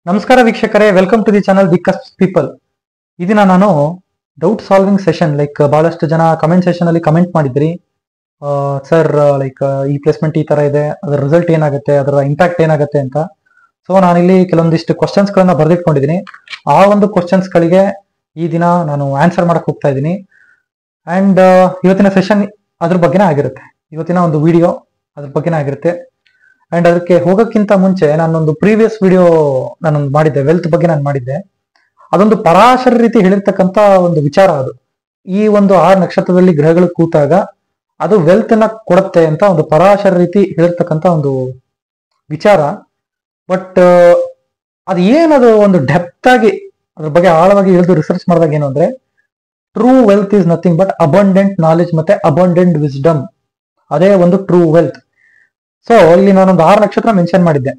ನಮಸ್ಕಾರ ವೀಕ್ಷಕರೇ, welcome to the channel the cusp people. ಈ ದಿನ ನಾನು ಡೌಟ್ ಸಾಲ್ವಿಂಗ್ ಸೆಷನ್ ಬಹಳಷ್ಟು ಜನ ಕಮೆಂಟ್ ಸೆಷನ್ ಅಲ್ಲಿ ಕಮೆಂಟ್ ಮಾಡಿದ್ರಿ. ಸರ್ ಈ ಪ್ಲೇಸ್ಮೆಂಟ್ ಈ ತರ ಇದೆ, ಅದರ ರಿಸಲ್ಟ್ ಏನಾಗುತ್ತೆ, ಅದರ ಇಂಪ್ಯಾಕ್ಟ್ ಏನಾಗುತ್ತೆ ಅಂತ. ಸೊ ನಾನಿಲ್ಲಿ ಕೆಲವೊಂದಿಷ್ಟು ಕ್ವಶನ್ಸ್ ಗಳನ್ನ ಬರೆದಿಟ್ಕೊಂಡಿದ್ದೀನಿ. ಆ ಒಂದು ಕ್ವಶನ್ಸ್ ಗಳಿಗೆ ಈ ದಿನ ನಾನು ಆನ್ಸರ್ ಮಾಡಕ್ ಹೋಗ್ತಾ ಇದ್ದೀನಿ. ಅಂಡ್ ಇವತ್ತಿನ ಸೆಷನ್ ಅದ್ರ ಬಗ್ಗೆನೇ ಆಗಿರುತ್ತೆ. ಇವತ್ತಿನ ಒಂದು ವಿಡಿಯೋ ಅದ್ರ ಬಗ್ಗೆನೇ ಆಗಿರುತ್ತೆ. ಅಂಡ್ ಅದಕ್ಕೆ ಹೋಗೋಕ್ಕಿಂತ ಮುಂಚೆ ನಾನೊಂದು ಪ್ರೀವಿಯಸ್ ವಿಡಿಯೋ ನಾನೊಂದು ಮಾಡಿದ್ದೆ, ವೆಲ್ತ್ ಬಗ್ಗೆ ನಾನು ಮಾಡಿದ್ದೆ. ಅದೊಂದು ಪರಾಶರ ರೀತಿ ಹೇಳಿರ್ತಕ್ಕಂಥ ಒಂದು ವಿಚಾರ. ಅದು ಈ ಒಂದು 6 ನಕ್ಷತ್ರದಲ್ಲಿ ಗ್ರಹಗಳು ಕೂತಾಗ ಅದು ವೆಲ್ತ್ ನ ಕೊಡುತ್ತೆ ಅಂತ ಒಂದು ಪರಾಶರ ರೀತಿ ಹೇಳಿರ್ತಕ್ಕಂಥ ಒಂದು ವಿಚಾರ. ಬಟ್ ಅದು ಏನದು ಒಂದು ಡೆಪ್ತ್ ಆಗಿ ಅದ್ರ ಬಗ್ಗೆ ಆಳವಾಗಿ ಇಳಿದು ರಿಸರ್ಚ್ ಮಾಡಿದಾಗ ಏನು ಅಂದ್ರೆ, true wealth is nothing but abundant knowledge ಮತ್ತೆ ಅಬಂಡೆಂಟ್ ವಿಸ್ಡಮ್. ಅದೇ ಒಂದು ಟ್ರೂ ವೆಲ್ತ್. ಸೊ ಇಲ್ಲಿ ನಾನೊಂದು 6 ನಕ್ಷತ್ರ ಮೆನ್ಷನ್ ಮಾಡಿದ್ದೆ.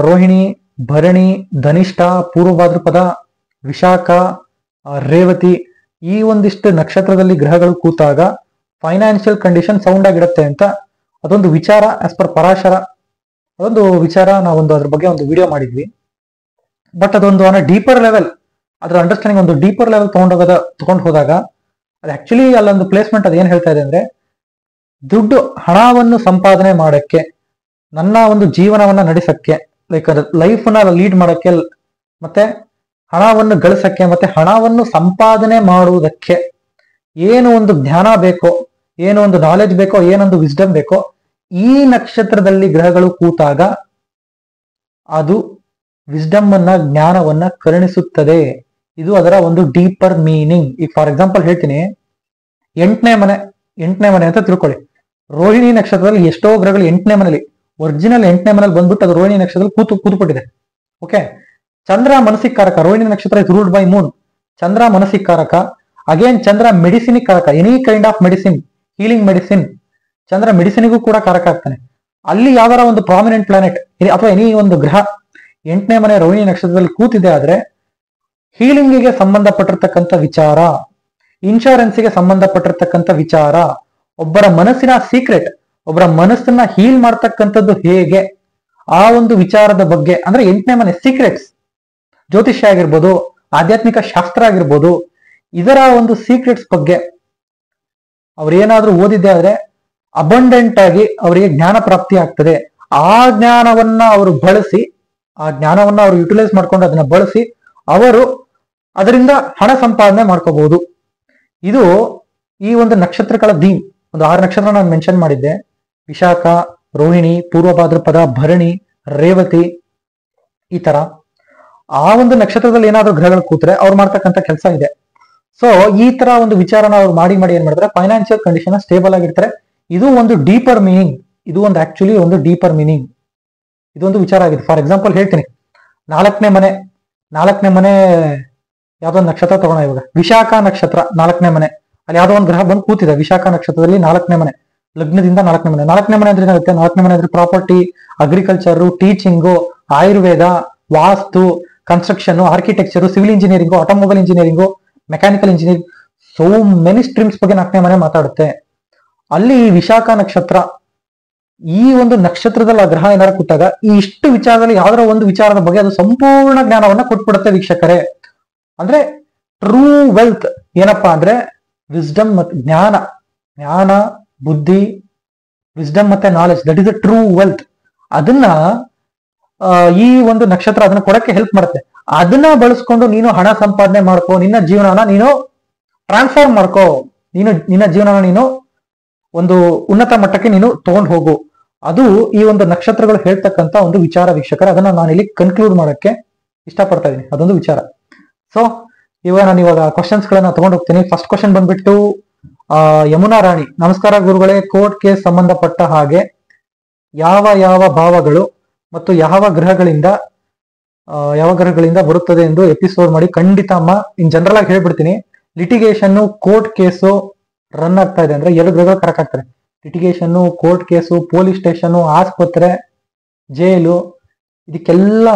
ರೋಹಿಣಿ, ಭರಣಿ, ಧನಿಷ್ಠ, ಪೂರ್ವ ಭಾದ್ರಪದ, ವಿಶಾಖ, ರೇವತಿ. ಈ ಒಂದಿಷ್ಟು ನಕ್ಷತ್ರದಲ್ಲಿ ಗ್ರಹಗಳು ಕೂತಾಗ ಫೈನಾನ್ಷಿಯಲ್ ಕಂಡೀಷನ್ ಸೌಂಡ್ ಆಗಿರುತ್ತೆ ಅಂತ ಅದೊಂದು ವಿಚಾರ. ಆಸ್ ಪರ್ ಪರಾಶರ ಅದೊಂದು ವಿಚಾರ. ನಾವೊಂದು ಅದ್ರ ಬಗ್ಗೆ ಒಂದು ವಿಡಿಯೋ ಮಾಡಿದ್ವಿ. ಬಟ್ ಅದೊಂದು ಡೀಪರ್ ಲೆವೆಲ್, ಅದ್ರ ಅಂಡರ್ಸ್ಟ್ಯಾಂಡಿಂಗ್ ಒಂದು ಡೀಪರ್ ಲೆವೆಲ್ ತಗೊಂಡು ಹೋದಾಗ ಅದು ಆಕ್ಚುಲಿ ಅಲ್ಲೊಂದು ಪ್ಲೇಸ್ಮೆಂಟ್ ಅದು ಏನ್ ಹೇಳ್ತಾ ಇದೆ ಅಂದ್ರೆ, ದುಡ್ಡು ಹಣವನ್ನು ಸಂಪಾದನೆ ಮಾಡಕ್ಕೆ, ನನ್ನ ಒಂದು ಜೀವನವನ್ನ ನಡೆಸಕ್ಕೆ, ಲೈಫ್ ನ ಲೀಡ್ ಮಾಡಕ್ಕೆ, ಮತ್ತೆ ಹಣವನ್ನು ಗಳಿಸಕ್ಕೆ, ಮತ್ತೆ ಹಣವನ್ನು ಸಂಪಾದನೆ ಮಾಡುವುದಕ್ಕೆ ಏನು ಒಂದು ಜ್ಞಾನ ಬೇಕೋ, ಏನು ಒಂದು ನಾಲೆಜ್ ಬೇಕೋ, ಏನೊಂದು ವಿಸ್ಡಮ್ ಬೇಕೋ, ಈ ನಕ್ಷತ್ರದಲ್ಲಿ ಗ್ರಹಗಳು ಕೂತಾಗ ಅದು ವಿಸ್ಡಮ್ ಅನ್ನ, ಜ್ಞಾನವನ್ನ ಕರುಣಿಸುತ್ತದೆ. ಇದು ಅದರ ಒಂದು ಡೀಪರ್ ಮೀನಿಂಗ್. ಈಗ ಫಾರ್ ಎಕ್ಸಾಂಪಲ್ ಹೇಳ್ತೀನಿ, 8ನೇ ಮನೆ ಅಂತ ತಿಳ್ಕೊಳ್ಳಿ. ರೋಹಿಣಿ ನಕ್ಷತ್ರದಲ್ಲಿ ಎಷ್ಟೋ ಗ್ರಹಗಳು 8ನೇ ಮನೇಲಿ, ಒರಿಜಿನಲ್ 8ನೇ ಮನೇಲಿ ಬಂದ್ಬಿಟ್ಟು ಅದು ರೋಹಿಣಿ ನಕ್ಷತ್ರದಲ್ಲಿ ಕೂತ್ಬಿಟ್ಟಿದೆ. ಓಕೆ, ಚಂದ್ರ ಮನಸ್ಸಿಗೆ ಕಾರಕ. Rohini nakshatra is ruled by moon. Chandra ಮನಸ್ಸಿಗೆ ಕಾರಕ. ಅಗೇನ್ ಚಂದ್ರ ಮೆಡಿಸಿನಿಗೆ ಕಾರಕ. Any kind of medicine, healing medicine, Chandra ಮೆಡಿಸಿನಿಗೂ ಕೂಡ ಕಾರಕ ಆಗ್ತಾನೆ. ಅಲ್ಲಿ ಯಾವ್ದಾರ ಒಂದು ಪ್ರಾಮಿನೆಂಟ್ ಪ್ಲಾನೆಟ್ ಅಥವಾ ಎನಿ ಒಂದು ಗ್ರಹ 8ನೇ ಮನೆ ರೋಹಿಣಿ ನಕ್ಷತ್ರದಲ್ಲಿ ಕೂತಿದೆ ಆದ್ರೆ ಹೀಲಿಂಗಿಗೆ ಸಂಬಂಧಪಟ್ಟಿರ್ತಕ್ಕಂಥ ವಿಚಾರ, ಇನ್ಶೂರೆನ್ಸ್ಗೆ ಸಂಬಂಧಪಟ್ಟಿರ್ತಕ್ಕಂಥ ವಿಚಾರ, ಒಬ್ಬರ ಮನಸ್ಸಿನ ಸೀಕ್ರೆಟ್, ಒಬ್ಬರ ಮನಸ್ಸನ್ನ ಹೀಲ್ ಮಾಡ್ತಕ್ಕಂಥದ್ದು ಹೇಗೆ, ಆ ಒಂದು ವಿಚಾರದ ಬಗ್ಗೆ. ಅಂದ್ರೆ 8ನೇ ಮನೆ ಸೀಕ್ರೆಟ್ಸ್, ಜ್ಯೋತಿಷ್ಯ ಆಗಿರ್ಬೋದು, ಆಧ್ಯಾತ್ಮಿಕ ಶಾಸ್ತ್ರ ಆಗಿರ್ಬೋದು, ಇದರ ಒಂದು ಸೀಕ್ರೆಟ್ಸ್ ಬಗ್ಗೆ ಅವ್ರೇನಾದ್ರೂ ಓದಿದ್ದೆ ಆದ್ರೆ ಅಬಂಡೆಂಟ್ ಆಗಿ ಅವರಿಗೆ ಜ್ಞಾನ ಪ್ರಾಪ್ತಿ ಆಗ್ತದೆ. ಆ ಜ್ಞಾನವನ್ನ ಅವರು ಬಳಸಿ, ಆ ಜ್ಞಾನವನ್ನ ಅವರು ಯುಟಿಲೈಸ್ ಮಾಡ್ಕೊಂಡು ಅದನ್ನ ಬಳಸಿ ಅವರು ಅದರಿಂದ ಹಣ ಸಂಪಾದನೆ ಮಾಡ್ಕೋಬಹುದು. ಇದು ಈ ಒಂದು ನಕ್ಷತ್ರಗಳ ಥೀಮ್. ಒಂದು 6 ನಕ್ಷತ್ರ ನಾನು ಮೆನ್ಷನ್ ಮಾಡಿದ್ದೆ. ವಿಶಾಖ, ರೋಹಿಣಿ, ಪೂರ್ವ ಭಾದ್ರಪದ, ಭರಣಿ, ರೇವತಿ. ಈ ತರ ಆ ಒಂದು ನಕ್ಷತ್ರದಲ್ಲಿ ಏನಾದ್ರೂ ಗ್ರಹಗಳು ಕೂತ್ರೆ ಅವ್ರು ಮಾಡ್ತಕ್ಕಂಥ ಕೆಲಸ ಇದೆ. ಸೊ ಈ ತರ ಒಂದು ವಿಚಾರನ ಅವ್ರು ಮಾಡಿ ಏನ್ ಮಾಡ್ತಾರೆ, ಫೈನಾನ್ಷಿಯಲ್ ಕಂಡೀಷನ್ ಸ್ಟೇಬಲ್ ಆಗಿರ್ತಾರೆ. ಇದು ಒಂದು ಡೀಪರ್ ಮೀನಿಂಗ್. ಇದು ಒಂದು ಆಕ್ಚುಲಿ ಒಂದು ಡೀಪರ್ ಮೀನಿಂಗ್. ಇದೊಂದು ವಿಚಾರ ಆಗಿದೆ. ಫಾರ್ ಎಕ್ಸಾಂಪಲ್ ಹೇಳ್ತೀನಿ, 4ನೇ ಮನೆ ಯಾವ್ದೊಂದು ನಕ್ಷತ್ರ ತಗೋಣ. ಇವಾಗ ವಿಶಾಖ ನಕ್ಷತ್ರ 4ನೇ ಮನೆ, ಅಲ್ಲಿ ಯಾವ್ದೋ ಒಂದು ಗ್ರಹ ಬಂದು ಕೂತಿದೆ ವಿಶಾಖ ನಕ್ಷತ್ರದಲ್ಲಿ 4ನೇ ಮನೆ, ಲಗ್ನದಿಂದ 4ನೇ ಮನೆ. 4ನೇ ಮನೆ ಅಂದ್ರೆ ಏನಾಗುತ್ತೆ, 4ನೇ ಮನೆ ಅಂದ್ರೆ property, agriculture, teaching, Ayurveda, vastu, construction, architecture, civil engineering, automobile engineering, mechanical engineering, so many streams ಬಗ್ಗೆ 4ನೇ ಮನೆ ಮಾತಾಡುತ್ತೆ. ಅಲ್ಲಿ ವಿಶಾಖ ನಕ್ಷತ್ರ, ಈ ಒಂದು ನಕ್ಷತ್ರದಲ್ಲಿ ಆ ಗ್ರಹ ಏನಾರು ಕೂತಾಗ ಈ ಇಷ್ಟು ವಿಚಾರದಲ್ಲಿ ಯಾವ್ದಾರ ಒಂದು ವಿಚಾರದ ಬಗ್ಗೆ ಅದು ಸಂಪೂರ್ಣ ಜ್ಞಾನವನ್ನ ಕೊಟ್ಬಿಡುತ್ತೆ ವೀಕ್ಷಕರೇ. ಅಂದ್ರೆ ಟ್ರೂ ವೆಲ್ತ್ ಏನಪ್ಪಾ ಅಂದ್ರೆ ವಿಸ್ಡಮ್ ಮತ್ತು ಜ್ಞಾನ, ಬುದ್ಧಿ, ವಿಸ್ಡಮ್ ಮತ್ತೆ knowledge, that is a true wealth. ಅದನ್ನ ಈ ಒಂದು ನಕ್ಷತ್ರ ಅದನ್ನ ಕೊಡಕ್ಕೆ ಹೆಲ್ಪ್ ಮಾಡುತ್ತೆ. ಅದನ್ನ ಬಳಸ್ಕೊಂಡು ನೀನು ಹಣ ಸಂಪಾದನೆ ಮಾಡ್ಕೋ, ನಿನ್ನ ಜೀವನನ ನೀನು ಟ್ರಾನ್ಸ್ಫಾರ್ಮ್ ಮಾಡ್ಕೋ, ನಿನ್ನ ಜೀವನನ ನೀನು ಒಂದು ಉನ್ನತ ಮಟ್ಟಕ್ಕೆ ನೀನು ತಗೊಂಡು ಹೋಗು. ಅದು ಈ ಒಂದು ನಕ್ಷತ್ರಗಳು ಹೇಳ್ತಕ್ಕಂಥ ಒಂದು ವಿಚಾರ ವೀಕ್ಷಕರ. ಅದನ್ನ ನಾನು ಇಲ್ಲಿ ಕನ್ಕ್ಲೂಡ್ ಮಾಡಕ್ಕೆ ಇಷ್ಟಪಡ್ತಾ ಇದ್ದೀನಿ. ಅದೊಂದು ವಿಚಾರ. ಸೊ ನಾನು ಕ್ವಶನ್ಸ್ ಗಳನ್ನ ತಗೊಂಡು ಹೋಗ್ತೀನಿ. ಫಸ್ಟ್ ಕ್ವಶನ್ ಬಂದ್ಬಿಟ್ಟು ಯಮುನಾ ರಾಣಿ, ನಮಸ್ಕಾರ ಗುರುಗಳೇ. ಕೋರ್ಟ್ ಕೇಸ್ ಸಂಬಂಧಪಟ್ಟ ಹಾಗೆ ಯಾವ ಭಾವಗಳು ಮತ್ತು ಯಾವ ಗ್ರಹಗಳಿಂದ ಬರುತ್ತದೆ ಎಂದು ಎಪಿಸೋಡ್ ಮಾಡಿ. ಖಂಡಿತ ಅಮ್ಮ. ಇನ್ ಜನರಲ್ ಆಗಿ ಹೇಳ್ಬಿಡ್ತೀನಿ, ಲಿಟಿಗೇಷನ್, ಕೋರ್ಟ್ ಕೇಸು ರನ್ ಆಗ್ತಾ ಇದೆ ಅಂದ್ರೆ 2 ಗ್ರಹಗಳು ಕರೆಕ್ಟ್ ಆಗ್ತಾರೆ. Litigation, court case, police station, ಆಸ್ಪತ್ರೆ, ಜೈಲು, ಇದಕ್ಕೆಲ್ಲ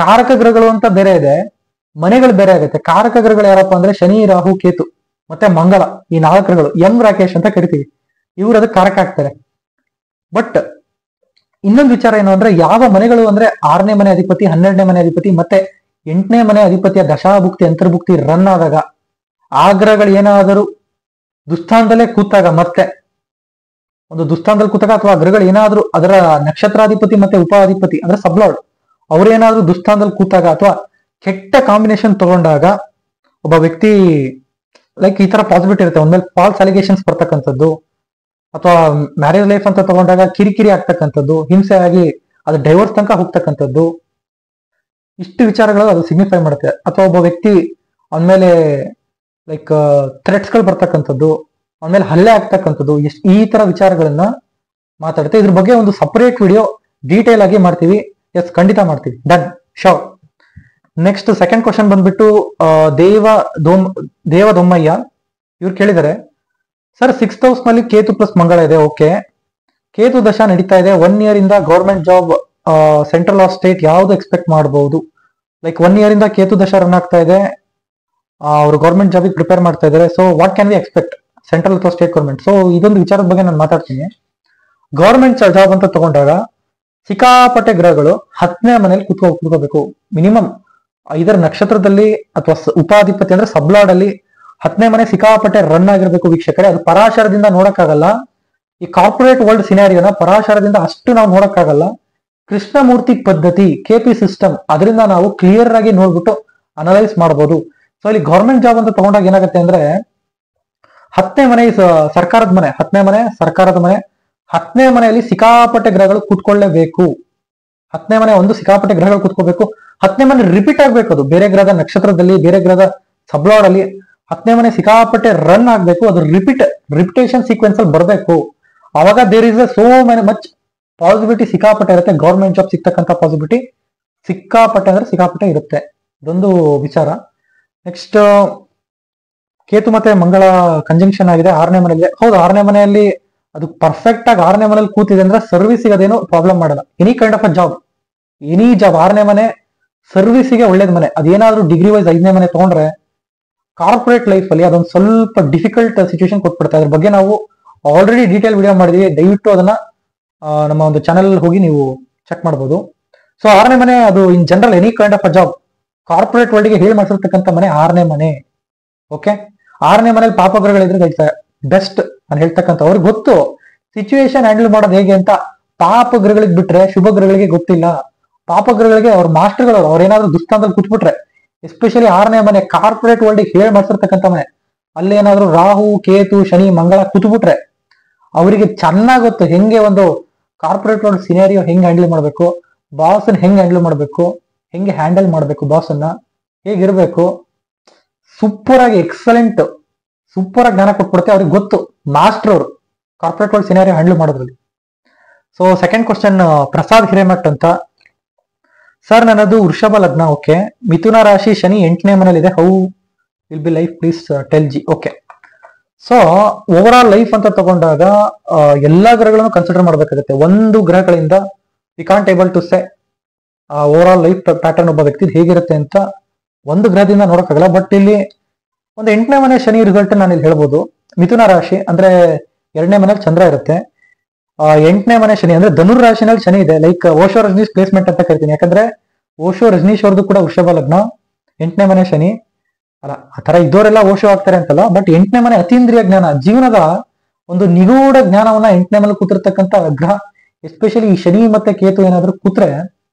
ಕಾರಕ ಗ್ರಹಗಳು ಅಂತ ಬೇರೆ ಇದೆ, ಮನೆಗಳು ಬೇರೆ ಆಗುತ್ತೆ. ಕಾರಕ ಗ್ರಹಗಳು ಯಾರಪ್ಪ ಅಂದ್ರೆ ಶನಿ, ರಾಹು, ಕೇತು ಮತ್ತೆ ಮಂಗಳ. ಈ 4 ಗ್ರಹಗಳು ಎಂ ರಾಕೇಶ್ ಅಂತ ಕರಿತೀವಿ. ಇವರು ಅದಕ್ಕೆ ಕಾರಕ ಆಗ್ತಾರೆ. ಬಟ್ ಇನ್ನೊಂದು ವಿಚಾರ ಏನು ಅಂದ್ರೆ, ಯಾವ ಮನೆಗಳು ಅಂದ್ರೆ 6ನೇ ಮನೆ ಅಧಿಪತಿ, 12ನೇ ಮನೆ ಅಧಿಪತಿ ಮತ್ತೆ 8ನೇ ಮನೆ ಅಧಿಪತಿಯ ದಶಾಭುಕ್ತಿ ಅಂತರ್ಭುಕ್ತಿ ರನ್ ಆದಾಗ, ಆ ಗ್ರಹಗಳು ಏನಾದರೂ ದುಸ್ಥಾನದಲ್ಲೇ ಕೂತಾಗ, ಮತ್ತೆ ಒಂದು ದುಸ್ಥಾನದಲ್ಲಿ ಕೂತಾಗ ಅಥವಾ ಗ್ರಹಗಳು ಏನಾದ್ರೂ ಅದರ ನಕ್ಷತ್ರಾಧಿಪತಿ ಮತ್ತೆ ಉಪಾಧಿಪತಿ ಅಂದ್ರೆ ಸಬ್ಲಾರ್ಡ್ ಅವ್ರೇನಾದ್ರೂ ದುಸ್ಥಾನದಲ್ಲಿ ಕೂತಾಗ ಅಥವಾ ಕೆಟ್ಟ ಕಾಂಬಿನೇಷನ್ ತಗೊಂಡಾಗ ಒಬ್ಬ ವ್ಯಕ್ತಿ ಲೈಕ್ ಈ ತರ ಪಾಸಿಬಿಲಿಟಿ ಇರುತ್ತೆ. ಒಂದ್ಮೇಲೆ ಫಾಲ್ಸ್ ಅಲಿಗೇಷನ್ಸ್ ಬರ್ತಕ್ಕಂಥದ್ದು, ಅಥವಾ ಮ್ಯಾರೇಜ್ ಲೈಫ್ ಅಂತ ತಗೊಂಡಾಗ ಕಿರಿಕಿರಿ ಆಗ್ತಕ್ಕಂಥದ್ದು, ಹಿಂಸೆ ಆಗಿ ಅದು ಡೈವರ್ಸ್ ತನಕ ಹೋಗ್ತಕ್ಕಂಥದ್ದು, ಇಷ್ಟು ವಿಚಾರಗಳು ಅದು ಸಿಗ್ನಿಫೈ ಮಾಡುತ್ತೆ. ಅಥವಾ ಒಬ್ಬ ವ್ಯಕ್ತಿ ಅವನ್ಮೇಲೆ ಲೈಕ್ ಥ್ರೆಟ್ಸ್ಗಳು ಬರ್ತಕ್ಕಂಥದ್ದು, ಅವನ್ಮೇಲೆ ಹಲ್ಲೆ ಆಗ್ತಕ್ಕಂಥದ್ದು, ಈ ತರ ವಿಚಾರಗಳನ್ನ ಮಾತಾಡುತ್ತೆ. ಇದ್ರ ಬಗ್ಗೆ ಒಂದು ಸಪರೇಟ್ ವಿಡಿಯೋ ಡೀಟೇಲ್ ಆಗಿ ಮಾಡ್ತೀವಿ. ಎಸ್, ಖಂಡಿತ ಮಾಡ್ತೀವಿ. Done, sure. Next second question ಬಂದ್ಬಿಟ್ಟು ದೇವ ದೊಮ್ಮಯ್ಯ ಇವ್ರು ಕೇಳಿದ್ದಾರೆ, ಸರ್ 6th ಹೌಸ್ ನಲ್ಲಿ ಕೇತು ಪ್ಲಸ್ ಮಂಗಳ ಇದೆ. ಓಕೆ, ಕೇತು ದಶಾ ನಡೀತಾ ಇದೆ. 1 year ಇಂದ government job, central or state ಯಾವ್ದು ಎಕ್ಸ್ಪೆಕ್ಟ್ ಮಾಡಬಹುದು? ಲೈಕ್ 1 year ಇಂದ ಕೇತು ದಶಾ ರನ್ ಆಗ್ತಾ ಇದೆ, ಅವರು ಗೌರ್ಮೆಂಟ್ ಜಾಬಿಗೆ ಪ್ರಿಪೇರ್ ಮಾಡ್ತಾ ಇದ್ದಾರೆ. So what can we expect, central ಅಥವಾ ಸ್ಟೇಟ್ ಗೌರ್ಮೆಂಟ್? ಸೊ ಇದೊಂದು ವಿಚಾರದ ಬಗ್ಗೆ ನಾನು ಮಾತಾಡ್ತೀನಿ. ಗೌರ್ಮೆಂಟ್ ಜಾಬ್ ಅಂತ ತಗೊಂಡಾಗ ಸಿಕ್ಕಾಪಟ್ಟೆ ಗ್ರಹಗಳು 10ನೇ ಮನೇಲಿ ಕೂತ್ಕೋಬೇಕು ಮಿನಿಮಮ್. ಇದರ ನಕ್ಷತ್ರದಲ್ಲಿ ಅಥವಾ ಉಪಾಧಿಪತಿ ಅಂದ್ರೆ ಸಬ್ಲಾಡ್ ಅಲ್ಲಿ 10ನೇ ಮನೆ ಸಿಕ್ಕಾಪಟ್ಟೆ ರನ್ ಆಗಿರ್ಬೇಕು ವೀಕ್ಷಕರೇ. ಅದು ಪರಾಶರದಿಂದ ನೋಡಕ್ಕಾಗಲ್ಲ. ಈ ಕಾರ್ಪೊರೇಟ್ ವರ್ಲ್ಡ್ ಸಿನಾರಿಯೋನ ಪರಾಶರದಿಂದ ಅಷ್ಟು ನಾವು ನೋಡಕ್ಕಾಗಲ್ಲ. ಕೃಷ್ಣಮೂರ್ತಿ ಪದ್ಧತಿ, ಕೆಪಿ ಸಿಸ್ಟಮ್, ಅದರಿಂದ ನಾವು ಕ್ಲಿಯರ್ ಆಗಿ ನೋಡ್ಬಿಟ್ಟು ಅನಲೈಸ್ ಮಾಡಬಹುದು. ಸೊ ಇಲ್ಲಿ ಗೌರ್ಮೆಂಟ್ ಜಾಬ್ ಅಂತ ತಗೊಂಡಾಗ ಏನಾಗುತ್ತೆ ಅಂದ್ರೆ, 10ನೇ ಮನೆ ಸರ್ಕಾರದ ಮನೆ, 10ನೇ ಮನೆ ಸರ್ಕಾರದ ಮನೆ. 10ನೇ ಮನೆಯಲ್ಲಿ ಸಿಕ್ಕಾಪಟ್ಟೆ ಗ್ರಹಗಳು ಕೂತ್ಕೊಳ್ಳೇಬೇಕು. 10ನೇ ಮನೆ ಒಂದು ಸಿಕ್ಕಾಪಟ್ಟೆ ಗ್ರಹಗಳು ಕೂತ್ಕೋಬೇಕು. 10ನೇ ಮನೆ ರಿಪೀಟ್ ಆಗ್ಬೇಕು. ಅದು ಬೇರೆ ಗ್ರಹದ ನಕ್ಷತ್ರದಲ್ಲಿ, ಬೇರೆ ಗ್ರಹದ ಸಬ್ಲಾಡ್ ಅಲ್ಲಿ 10ನೇ ಮನೆ ಸಿಕ್ಕಾಪಟ್ಟೆ ರನ್ ಆಗ್ಬೇಕು. ಅದು ರಿಪಿಟೇಷನ್ ಸೀಕ್ವೆನ್ಸ್ ಅಲ್ಲಿ ಬರಬೇಕು. ಅವಾಗ there is so much possibility ಸಿಕ್ಕಾಪಟ್ಟೆ ಇರುತ್ತೆ. ಗೌರ್ಮೆಂಟ್ ಜಾಬ್ ಸಿಗ್ತಕ್ಕಂಥ ಪಾಸಿಬಿಲಿಟಿ ಸಿಕ್ಕಾಪಟ್ಟೆ ಅಂದ್ರೆ ಸಿಕ್ಕಾಪಟ್ಟೆ ಇರುತ್ತೆ. ಇದೊಂದು ವಿಚಾರ. ನೆಕ್ಸ್ಟ್, ಕೇತು ಮತ್ತೆ ಮಂಗಳ ಕಂಜಂಕ್ಷನ್ ಆಗಿದೆ 6ನೇ ಮನೆಯಲ್ಲಿ. ಹೌದು, 6ನೇ ಮನೆಯಲ್ಲಿ ಅದು ಪರ್ಫೆಕ್ಟ್ ಆಗಿ 6ನೇ ಮನೇಲಿ ಕೂತಿದೆ ಅಂದ್ರೆ ಸರ್ವಿಸಿಗೆ ಅದೇನು ಪ್ರಾಬ್ಲಮ್ ಮಾಡಲ್ಲ. Any kind of a job, any job 6ನೇ ಮನೆ ಸರ್ವಿಸಿಗೆ ಒಳ್ಳೇದ್ ಮನೆ. ಅದೇನಾದ್ರೂ ಡಿಗ್ರಿ ವೈಸ್ 5ನೇ ಮನೆ ತಗೊಂಡ್ರೆ ಕಾರ್ಪೊರೇಟ್ ಲೈಫ್ ಅಲ್ಲಿ ಅದೊಂದು ಸ್ವಲ್ಪ ಡಿಫಿಕಲ್ಟ್ ಸಿಚುವೇಶನ್ ಕೊಟ್ಬಿಡುತ್ತೆ. ಅದ್ರ ಬಗ್ಗೆ ನಾವು ಆಲ್ರೆಡಿ ಡೀಟೇಲ್ ವಿಡಿಯೋ ಮಾಡಿದೀವಿ. ದಯವಿಟ್ಟು ಅದನ್ನ ನಮ್ಮ ಒಂದು ಚಾನೆಲ್ ಹೋಗಿ ನೀವು ಚೆಕ್ ಮಾಡಬಹುದು. ಸೊ 6ನೇ ಮನೆ ಅದು in general any kind of a job corporate world ಗೆ ಹೇಳಿ ಮಾಡಿಸಿರ್ತಕ್ಕಂಥ ಮನೆ 6ನೇ ಮನೆ. ಓಕೆ, 6ನೇ ಮನೇಲಿ ಪಾಪಗ್ರಹಗಳಿದ್ರೆ ಬೆಸ್ಟ್ ನಾನು ಹೇಳ್ತಕ್ಕಂಥ. ಅವ್ರಿಗೆ ಗೊತ್ತು ಸಿಚುವೇಶನ್ ಹ್ಯಾಂಡಲ್ ಮಾಡೋದು ಹೇಗೆ ಅಂತ. ಪಾಪಗ್ರಹಗಳಿಗೆ ಬಿಟ್ರೆ ಶುಭ ಗ್ರಹಗಳಿಗೆ ಗೊತ್ತಿಲ್ಲ. ಪಾಪಗ್ರಹಗಳಿಗೆ ಅವ್ರ ಮಾಸ್ಟರ್ಗಳು, ಅವ್ರೇನಾದ್ರೂ ದುಸ್ಥಾನದಲ್ಲಿ ಕೂತ್ಬಿಟ್ರೆ, ಎಸ್ಪೆಷಲಿ 6ನೇ ಮನೆ ಕಾರ್ಪೊರೇಟ್ ವರ್ಲ್ಡ್ ಹೇಳಿ ಮಾಡಿಸಿರ್ತಕ್ಕಂಥ ಮನೆ, ಅಲ್ಲೇನಾದ್ರೂ ರಾಹು, ಕೇತು, ಶನಿ, ಮಂಗಳ ಕೂತ್ಬಿಟ್ರೆ ಅವರಿಗೆ ಚೆನ್ನಾಗಿ ಗೊತ್ತು ಹೆಂಗೆ ಒಂದು ಕಾರ್ಪೊರೇಟ್ ವರ್ಲ್ಡ್ ಸಿನಾರಿಯೋ ಹೆಂಗೆ ಹ್ಯಾಂಡಲ್ ಮಾಡಬೇಕು, ಬಾಸನ್ ಹೆಂಗೆ ಹ್ಯಾಂಡಲ್ ಮಾಡಬೇಕು, ಹೆಂಗೆ ಹ್ಯಾಂಡಲ್ ಮಾಡಬೇಕು, ಬಾಸನ್ನ ಹೇಗಿರ್ಬೇಕು. ಸೂಪರ್ ಆಗಿ ಎಕ್ಸಲೆಂಟ್ ಸೂಪರ್ ಆಗಿ ಜ್ಞಾನ ಕೊಟ್ಬಿಡುತ್ತೆ. ಅವ್ರಿಗೆ ಗೊತ್ತು, ಮಾಸ್ಟರ್ ಅವರು ಕಾರ್ಪೊರೇಟ್ ವರ್ಲ್ಡ್ ಸಿನಾರಿಯೋ ಹ್ಯಾಂಡಲ್ ಮಾಡೋದ್ರಲ್ಲಿ. So second question, Prasad Hiremath ಅಂತ. ಸರ್ ನನ್ನದು ವೃಷಭ ಲಗ್ನ. ಓಕೆ, ಮಿಥುನ ರಾಶಿ, ಶನಿ 8ನೇ ಮನೇಲಿದೆ. How will be life please tell ji. Okay, so over all life ಅಂತ ತಗೊಂಡಾಗ ಎಲ್ಲಾ ಗ್ರಹಗಳನ್ನು ಕನ್ಸಿಡರ್ ಮಾಡಬೇಕಾಗುತ್ತೆ. ಒಂದು ಗ್ರಹಗಳಿಂದ we can't able to say over all life pattern ಒಬ್ಬ ವ್ಯಕ್ತಿ ಹೇಗಿರುತ್ತೆ ಅಂತ ಒಂದು ಗ್ರಹದಿಂದ ನೋಡಕ್ಕಾಗಲ್ಲ. ಬಟ್ ಇಲ್ಲಿ ಒಂದು 8ನೇ ಮನೆ ಶನಿ ರಿಸಲ್ಟ್ ನಾನು ಇಲ್ಲಿ ಹೇಳ್ಬೋದು. ಮಿಥುನ ರಾಶಿ ಅಂದ್ರೆ 2ನೇ ಮನೇಲಿ ಚಂದ್ರ ಇರುತ್ತೆ. 8ನೇ ಮನೆ ಶನಿ ಅಂದ್ರೆ ಧನುರ್ ರಾಶಿನಲ್ಲಿ ಶನಿ ಇದೆ. ಲೈಕ್ ಓಶೋ ರಜನೀಶ್ ಪ್ಲೇಸ್ಮೆಂಟ್ ಅಂತ ಕರಿತೀನಿ. ಯಾಕಂದ್ರೆ ಓಶೋ ರಜನೀಶ್ ಅವ್ರದ್ದು ಕೂಡ ವೃಷಭ ಲಗ್ನ, 8ನೇ ಮನೆ ಶನಿ. ಅಲ್ಲ, ಆ ತರ ಇದ್ದವರೆಲ್ಲ ಓಶೋ ಆಗ್ತಾರೆ ಅಂತಲ್ಲ, ಬಟ್ 8ನೇ ಮನೆ ಅತೀಂದ್ರಿಯ ಜ್ಞಾನ, ಜೀವನದ ಒಂದು ನಿಗೂಢ ಜ್ಞಾನವನ್ನ 8ನೇ ಮನೆ ಕೂತಿರ್ತಕ್ಕಂಥ ಗ್ರಹ. ಎಸ್ಪೆಷಲಿ ಈ ಶನಿ ಮತ್ತೆ ಕೇತು ಏನಾದ್ರೂ ಕೂತ್ರೆ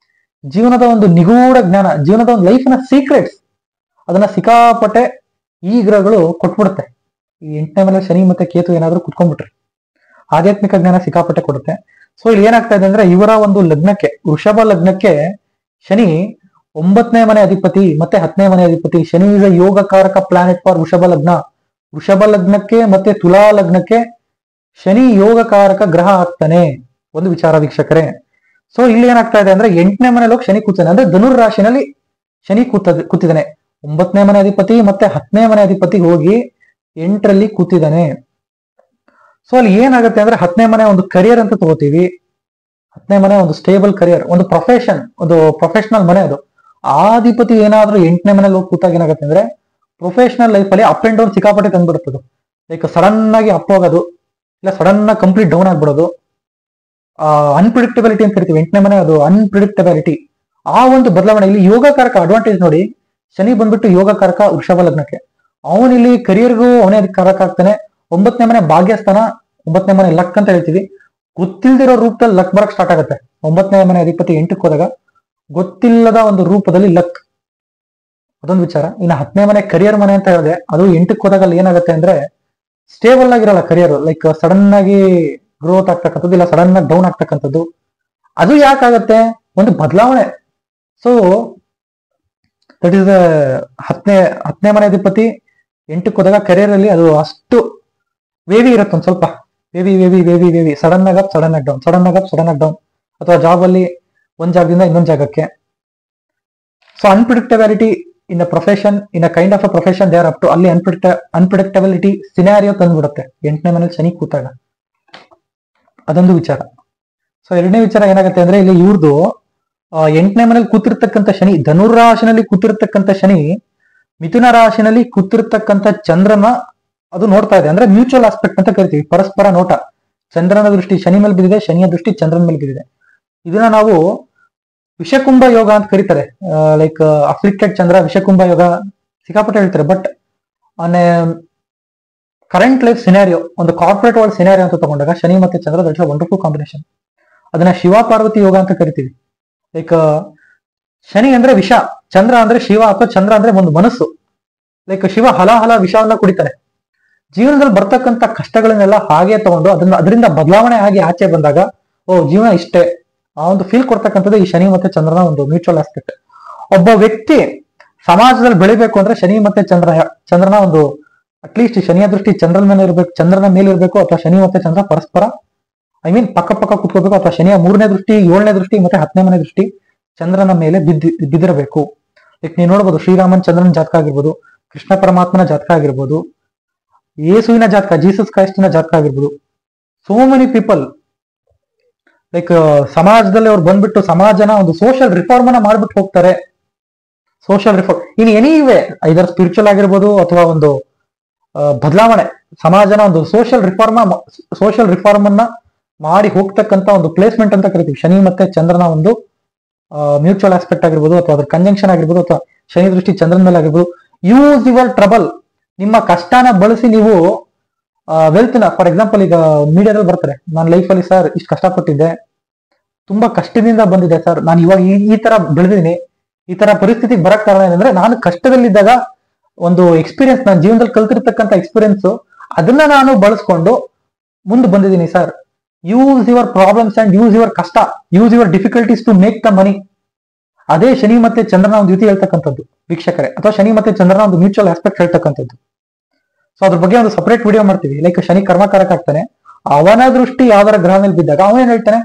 ಜೀವನದ ಒಂದು ನಿಗೂಢ ಜ್ಞಾನ, ಜೀವನದ ಒಂದು ಲೈಫ್ನ ಸೀಕ್ರೆಟ್ಸ್ ಅದನ್ನ ಸಿಕ್ಕಾಪಟ್ಟೆ ಈ ಗ್ರಹಗಳು ಕೊಟ್ಬಿಡುತ್ತೆ. ಈ 8ನೇ ಮನೆ ಶನಿ ಮತ್ತೆ ಕೇತು ಏನಾದ್ರೂ ಕುತ್ಕೊಂಡ್ಬಿಟ್ರೆ ಆಧ್ಯಾತ್ಮಿಕ ಜ್ಞಾನ ಸಿಕ್ಕಾಪಟ್ಟೆ ಕೊಡುತ್ತೆ. ಸೊ ಇಲ್ಲಿ ಏನಾಗ್ತಾ ಇದೆ ಅಂದ್ರೆ, ಇವರ ಒಂದು ಲಗ್ನಕ್ಕೆ, ವೃಷಭ ಲಗ್ನಕ್ಕೆ ಶನಿ 9ನೇ ಮನೆ ಅಧಿಪತಿ ಮತ್ತೆ 10ನೇ ಮನೆ ಅಧಿಪತಿ. ಶನಿ ಇಸ್ ಅ ಯೋಗಕಾರಕ ಪ್ಲಾನೆಟ್ ಫಾರ್ ವೃಷಭ ಲಗ್ನ. ವೃಷಭ ಲಗ್ನಕ್ಕೆ ಮತ್ತೆ ತುಲಾ ಲಗ್ನಕ್ಕೆ ಶನಿ ಯೋಗಕಾರಕ ಗ್ರಹ ಆಗ್ತಾನೆ. ಒಂದು ವಿಚಾರ ವೀಕ್ಷಕರೇ. ಸೊ ಇಲ್ಲಿ ಏನಾಗ್ತಾ ಇದೆ ಅಂದ್ರೆ, 8ನೇ ಮನೇಲಿ ಹೋಗಿ ಶನಿ ಕೂತಾನೆ ಅಂದ್ರೆ ಧನುರ್ ರಾಶಿನಲ್ಲಿ ಶನಿ ಕೂತಿದ್ದಾನೆ. 9ನೇ ಮನೆ ಅಧಿಪತಿ ಮತ್ತೆ 10ನೇ ಮನೆ ಅಧಿಪತಿ ಹೋಗಿ 8ರಲ್ಲಿ ಕೂತಿದ್ದಾನೆ. ಸೊ ಅಲ್ಲಿ ಏನಾಗುತ್ತೆ ಅಂದ್ರೆ, 10ನೇ ಮನೆ ಒಂದು ಕರಿಯರ್ ಅಂತ ತಗೋತೀವಿ. 10ನೇ ಮನೆ ಒಂದು ಸ್ಟೇಬಲ್ ಕರಿಯರ್, ಒಂದು ಪ್ರೊಫೆಷನ್, ಒಂದು ಪ್ರೊಫೆಷನಲ್ ಮನೆ. ಅದು ಆಧಿಪತಿ ಏನಾದ್ರೂ 8ನೇ ಮನೇಲಿ ಹೋಗಿ ಕೂತಾಗ ಏನಾಗುತ್ತೆ ಅಂದ್ರೆ, ಪ್ರೊಫೆಷನಲ್ ಲೈಫ್ ಅಲ್ಲಿ ಅಪ್ ಅಂಡ್ ಡೌನ್ ಸಿಕ್ಕಾಪಟ್ಟೆ ತಂದ್ಬಿಡುತ್ತದೆ. ಲೈಕ್ ಸಡನ್ ಆಗಿ ಅಪ್ ಹೋಗೋದು, ಇಲ್ಲ ಸಡನ್ ಆಗಿ ಕಂಪ್ಲೀಟ್ ಡೌನ್ ಆಗ್ಬಿಡೋದು, ಅನ್ಪ್ರಿಡಿಕ್ಟಬಿಲಿಟಿ ಅಂತ ಕರಿತೀವಿ. 8ನೇ ಮನೆ ಅದು ಅನ್ಪ್ರಿಡಿಕ್ಟಬಿಲಿಟಿ. ಆ ಒಂದು ಬದಲಾವಣೆ ಇಲ್ಲಿ ಯೋಗಕಾರಕ ಅಡ್ವಾಂಟೇಜ್ ನೋಡಿ. ಶನಿ ಬಂದ್ಬಿಟ್ಟು ಯೋಗಕಾರಕ ವೃಷಭ ಲಗ್ನಕ್ಕೆ. ಅವನಿಲ್ಲಿ ಕರಿಯರ್ಗೂ ಅವನೇ ಅದಕ್ಕೆ ಕಾರಕ ಆಗ್ತಾನೆ. 9ನೇ ಮನೆ ಭಾಗ್ಯಸ್ಥಾನ, 9ನೇ ಮನೆ ಲಕ್ ಅಂತ ಹೇಳ್ತೀವಿ. ಗೊತ್ತಿಲ್ದಿರೋ ರೂಪದಲ್ಲಿ ಲಕ್ ಬರಕ್ ಸ್ಟಾರ್ಟ್ ಆಗುತ್ತೆ. 9ನೇ ಮನೆ ಅಧಿಪತಿ 8ಕ್ಕೆ ಹೋದಾಗ ಗೊತ್ತಿಲ್ಲದ ಒಂದು ರೂಪದಲ್ಲಿ ಲಕ್, ಅದೊಂದು ವಿಚಾರ. ಇನ್ನು 10ನೇ ಮನೆ ಕರಿಯರ್ ಮನೆ ಅಂತ ಹೇಳಿದೆ, ಅದು 8ಕ್ಕೆ ಹೋದಾಗ ಅಲ್ಲಿ ಏನಾಗುತ್ತೆ ಅಂದ್ರೆ ಸ್ಟೇಬಲ್ ಆಗಿರಲ್ಲ ಕರಿಯರ್. ಲೈಕ್ ಸಡನ್ ಆಗಿ ಗ್ರೋತ್ ಆಗ್ತಕ್ಕಂಥದ್ದು, ಇಲ್ಲ ಸಡನ್ ಆಗಿ ಡೌನ್ ಆಗ್ತಕ್ಕಂಥದ್ದು. ಅದು ಯಾಕಾಗತ್ತೆ? ಒಂದು ಬದಲಾವಣೆ. ಸೊ ದಟ್ ಈಸ್ ಹತ್ತನೇ ಮನೆ ಅಧಿಪತಿ 8ಕ್ಕೆ ಹೋದಾಗ ಕರಿಯರ್ ಅಲ್ಲಿ ಅದು ಅಷ್ಟು ವೇವಿ ಇರುತ್ತೆ. ಒಂದ್ ಸ್ವಲ್ಪ ವೇವಿ ಸಡನ್ ಆಗಿ ಅಪ್, ಸಡನ್ ಆಗಿ ಡೌನ್, ಸಡನ್ ಆಗಿ ಅಪ್, ಸಡನ್ ಆಗಿ ಡೌನ್. ಅಥವಾ ಜಾಬ್ ಅಲ್ಲಿ ಒಂದ್ ಜಾಗದಿಂದ ಇನ್ನೊಂದ್ ಜಾಗಕ್ಕೆ. So unpredictability in a profession, in a kind of a profession they are up to. ಅಲ್ಲಿ ಅನ್ಪ್ರಿಡಿಕ್ಟಬಿಲಿಟಿ ಸಿನಾರಿಯೋ ತಂದ್ಬಿಡುತ್ತೆ 8ನೇ ಮನೇಲಿ ಶನಿ ಕೂತಾಗ. ಅದೊಂದು ವಿಚಾರ. ಸೊ ಎರಡನೇ ವಿಚಾರ ಏನಾಗುತ್ತೆ ಅಂದ್ರೆ ಇಲ್ಲಿ ಇವ್ರದ್ದು 8ನೇ ಮನೇಲಿ ಕೂತಿರ್ತಕ್ಕಂಥ ಶನಿ, ಧನುರ್ ರಾಶಿನಲ್ಲಿ ಕೂತಿರ್ತಕ್ಕಂಥ ಶನಿ ಮಿಥುನ ರಾಶಿನಲ್ಲಿ ಕೂತಿರ್ತಕ್ಕಂಥ ಚಂದ್ರನ ಅದು ನೋಡ್ತಾ ಇದೆ. ಅಂದ್ರೆ ಮ್ಯೂಚುವಲ್ ಆಸ್ಪೆಕ್ಟ್ ಅಂತ ಕರಿತೀವಿ, ಪರಸ್ಪರ ನೋಟ. ಚಂದ್ರನ ದೃಷ್ಟಿ ಶನಿ ಮೇಲೆ ಬಿದ್ದಿದೆ, ಶನಿಯ ದೃಷ್ಟಿ ಚಂದ್ರನ ಮೇಲೆ ಬಿದ್ದಿದೆ. ಇದನ್ನ ನಾವು ವಿಷಕುಂಭ ಯೋಗ ಅಂತ ಕರೀತಾರೆ. ಲೈಕ್ ಅಫ್ಲಿಕ್ಟೆಡ್ ಚಂದ್ರ, ವಿಷಕುಂಭ ಯೋಗ ಸಿಕ್ಕಾಪಟ್ಟೆ ಹೇಳ್ತಾರೆ. But on current life scenario, ಒಂದು ಕಾರ್ಪೊರೇಟ್ ವರ್ಲ್ಡ್ ಸಿನಾರಿಯೋ ಅಂತ ತಗೊಂಡಾಗ ಶನಿ ಮತ್ತೆ ಚಂದ್ರ ದಟ್ಸ್ ಅ ವಂಡರ್ಫುಲ್ ಕಾಂಬಿನೇಷನ್. ಅದನ್ನ ಶಿವ ಪಾರ್ವತಿ ಯೋಗ ಅಂತ ಕರಿತೀವಿ. ಲೈಕ್ ಶನಿ ಅಂದ್ರೆ ವಿಷ, ಚಂದ್ರ ಅಂದ್ರೆ ಶಿವ, ಅಥವಾ ಚಂದ್ರ ಅಂದ್ರೆ ಒಂದು ಮನಸ್ಸು. ಲೈಕ್ ಶಿವ ಹಲ ವಿಷವನ್ನ ಕುಡಿತಾರೆ. ಜೀವನದಲ್ಲಿ ಬರ್ತಕ್ಕಂಥ ಕಷ್ಟಗಳನ್ನೆಲ್ಲ ಹಾಗೆ ತಗೊಂಡು ಅದರಿಂದ ಬದಲಾವಣೆ ಆಗಿ ಆಚೆ ಬಂದಾಗ ಓ ಜೀವನ ಇಷ್ಟೇ, ಆ ಒಂದು ಫೀಲ್ ಕೊಡ್ತಕ್ಕಂಥದ್ದು ಈ ಶನಿ ಮತ್ತೆ ಚಂದ್ರನ ಒಂದು ಮ್ಯೂಚುವಲ್ ಆಸ್ಪೆಕ್ಟ್. ಒಬ್ಬ ವ್ಯಕ್ತಿ ಸಮಾಜದಲ್ಲಿ ಬೆಳಿಬೇಕು ಅಂದ್ರೆ ಶನಿ ಮತ್ತೆ ಚಂದ್ರನ ಒಂದು ಅಟ್ಲೀಸ್ಟ್ ಶನಿಯ ದೃಷ್ಟಿ ಚಂದ್ರನ ಮೇಲೆ ಇರ್ಬೇಕು, ಚಂದ್ರನ ಮೇಲೆ ಇರಬೇಕು, ಅಥವಾ ಶನಿ ಮತ್ತೆ ಚಂದ್ರ ಪರಸ್ಪರ ಪಕ್ಕ ಕುತ್ಕೋಬೇಕು, ಅಥವಾ ಶನಿಯ 3ನೇ ದೃಷ್ಟಿ, 7ನೇ ದೃಷ್ಟಿ ಮತ್ತೆ 10ನೇ ಮನೆ ದೃಷ್ಟಿ ಚಂದ್ರನ ಮೇಲೆ ಬಿದ್ದಿರಬೇಕು. ಲೈಕ್ ನೀವು ನೋಡ್ಬೋದು ಶ್ರೀರಾಮನ್ ಚಂದ್ರನ ಜಾತಕ ಆಗಿರ್ಬೋದು, ಕೃಷ್ಣ ಪರಮಾತ್ಮನ ಜಾತಕ ಆಗಿರ್ಬೋದು, ಯೇಸುವಿನ ಜಾತಕ, ಜೀಸಸ್ ಕ್ರೈಸ್ಟಿನ ಜಾತಕ ಆಗಿರ್ಬೋದು. ಸೋ ಮೆನಿ ಪೀಪಲ್ ಲೈಕ್ ಸಮಾಜದಲ್ಲಿ ಅವ್ರು ಬಂದ್ಬಿಟ್ಟು ಸಮಾಜನ ಒಂದು ಸೋಷಿಯಲ್ ರಿಫಾರ್ಮ್ ಅನ್ನ ಮಾಡ್ಬಿಟ್ಟು ಹೋಗ್ತಾರೆ. ಸೋಷಿಯಲ್ ರಿಫಾರ್ಮ್ ಇನ್ ಎನಿವೇ, ಇದರ ಸ್ಪಿರಿಚುವಲ್ ಆಗಿರ್ಬೋದು ಅಥವಾ ಒಂದು ಬದಲಾವಣೆ, ಸಮಾಜನ ಒಂದು ಸೋಷಿಯಲ್ ರಿಫಾರ್ಮ್ ಅನ್ನ ಮಾಡಿ ಹೋಗ್ತಕ್ಕಂಥ ಒಂದು ಪ್ಲೇಸ್ಮೆಂಟ್ ಅಂತ ಕರಿತೀವಿ. ಶನಿ ಮತ್ತೆ ಚಂದ್ರನ ಒಂದು ಮ್ಯೂಚುವಲ್ ಆಸ್ಪೆಕ್ಟ್ ಆಗಿರ್ಬೋದು, ಅಥವಾ ಅದ್ರ ಕಂಜಂಕ್ಷನ್ ಆಗಿರ್ಬೋದು, ಅಥವಾ ಶನಿ ದೃಷ್ಟಿ ಚಂದ್ರನ ಮೇಲೆ ಆಗಿರ್ಬೋದು. ಯೂಸ್ ಯುವರ್ ಟ್ರಬಲ್, ನಿಮ್ಮ ಕಷ್ಟನ ಬಳಸಿ ನೀವು ವೆಲ್ತ್ ನ, ಫಾರ್ ಎಕ್ಸಾಂಪಲ್ ಈಗ ಮೀಡಿಯಾದಲ್ಲಿ ಬರ್ತಾರೆ, ನಾನು ಲೈಫಲ್ಲಿ ಸರ್ ಇಷ್ಟು ಕಷ್ಟಪಟ್ಟಿದ್ದೆ, ತುಂಬಾ ಕಷ್ಟದಿಂದ ಬಂದಿದೆ ಸರ್, ನಾನು ಇವಾಗ ಈ ತರ ಬೆಳೆದಿದ್ದೀನಿ, ಈ ತರ ಪರಿಸ್ಥಿತಿಗೆ ಬರಕ್ ಕಾರಣ ಏನಂದ್ರೆ ನಾನು ಕಷ್ಟದಲ್ಲಿದ್ದಾಗ ಒಂದು ಎಕ್ಸ್ಪೀರಿಯನ್ಸ್, ನಾನು ಜೀವನದಲ್ಲಿ ಕಲ್ತಿರ್ತಕ್ಕಂಥ ಎಕ್ಸ್ಪೀರಿಯನ್ಸ್, ಅದನ್ನ ನಾನು ಬಳಸ್ಕೊಂಡು ಮುಂದೆ ಬಂದಿದ್ದೀನಿ sir. Use your problems and use your ಕಷ್ಟ, use your difficulties to make the money. ಅದೇ ಶನಿ ಮತ್ತೆ ಚಂದ್ರನ ಒಂದು ಯುತಿ ಹೇಳ್ತಕ್ಕಂಥದ್ದು ವೀಕ್ಷಕರೇ, ಅಥವಾ ಶನಿ ಮತ್ತೆ ಚಂದ್ರನ ಒಂದು ಮ್ಯೂಚುವಲ್ ಆಸ್ಪೆಕ್ಟ್ ಹೇಳ್ತಕ್ಕಂಥದ್ದು. ಸೊ ಅದ್ರ ಬಗ್ಗೆ ಒಂದು ಸಪರೇಟ್ ವಿಡಿಯೋ ಮಾಡ್ತೀವಿ. ಲೈಕ್ ಶನಿ ಕರ್ಮಕಾರಕ ಆಗ್ತಾನೆ, ಅವನ ದೃಷ್ಟಿ ಯಾವ್ದಾರ ಗ್ರಹ ಮೇಲೆ ಬಿದ್ದಾಗ ಅವನೇನ್ ಹೇಳ್ತಾನೆ,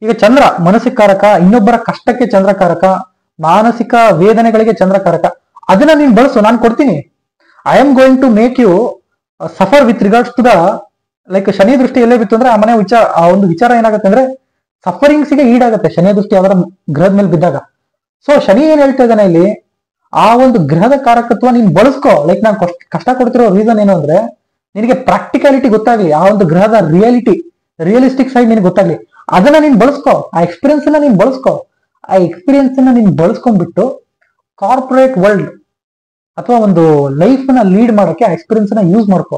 ಈಗ ಚಂದ್ರ ಮನಸ್ಸಿಕಾರಕ, ಇನ್ನೊಬ್ಬರ ಕಷ್ಟಕ್ಕೆ ಚಂದ್ರಕಾರಕ, ಮಾನಸಿಕ ವೇದನೆಗಳಿಗೆ ಚಂದ್ರಕಾರಕ. ಅದನ್ನ ನೀನ್ ಬಳಸು, ನಾನು ಕೊಡ್ತೀನಿ. I am going to make you suffer with regards to the, like Shani ದೃಷ್ಟಿ ಎಲ್ಲೇ ಬಿತ್ತು ಅಂದ್ರೆ ಆ ಒಂದು ವಿಚಾರ ಏನಾಗುತ್ತೆ ಅಂದ್ರೆ ಸಫರಿಂಗ್ಸ್ಗೆ ಈಡಾಗುತ್ತೆ ಶನಿ ದೃಷ್ಟಿ ಯಾವ್ದಾರ ಗ್ರಹದ ಮೇಲೆ ಬಿದ್ದಾಗ. ಸೊ ಶನಿ ಏನ್ ಹೇಳ್ತಾ ಇದ್ದಾನೆ ಇಲ್ಲಿ, ಆ ಒಂದು ಗ್ರಹದ ಕಾರಕತ್ವ ನೀನ್ ಬಳಸ್ಕೋ. ಲೈಕ್ ನಾನು ಕಷ್ಟ ಕೊಡ್ತಿರೋ ರೀಸನ್ ಏನು ಅಂದ್ರೆ ನಿನಗೆ ಪ್ರಾಕ್ಟಿಕಾಲಿಟಿ ಗೊತ್ತಾಗ್ಲಿ, ಆ ಒಂದು ಗ್ರಹದ ರಿಯಲಿಸ್ಟಿಕ್ ಸೈಡ್ ನಿನ್ಗೆ ಗೊತ್ತಾಗ್ಲಿ. ಅದನ್ನ ನೀನ್ ಬಳಸ್ಕೋ, ಆ ಎಕ್ಸ್ಪೀರಿಯನ್ಸ್ ಅನ್ನ ನೀನ್ ಬಳಸ್ಕೋ. ಆ ಎಕ್ಸ್ಪೀರಿಯನ್ಸ್ ಅನ್ನ ನೀನ್ ಬಳಸ್ಕೊಂಡ್ಬಿಟ್ಟು ಕಾರ್ಪೊರೇಟ್ ವರ್ಲ್ಡ್ ಅಥವಾ ಒಂದು ಲೈಫ್ ನ ಲೀಡ್ ಮಾಡೋಕೆ ಆ ಎಕ್ಸ್ಪೀರಿಯನ್ಸ್ ನ ಯೂಸ್ ಮಾಡ್ಕೋ.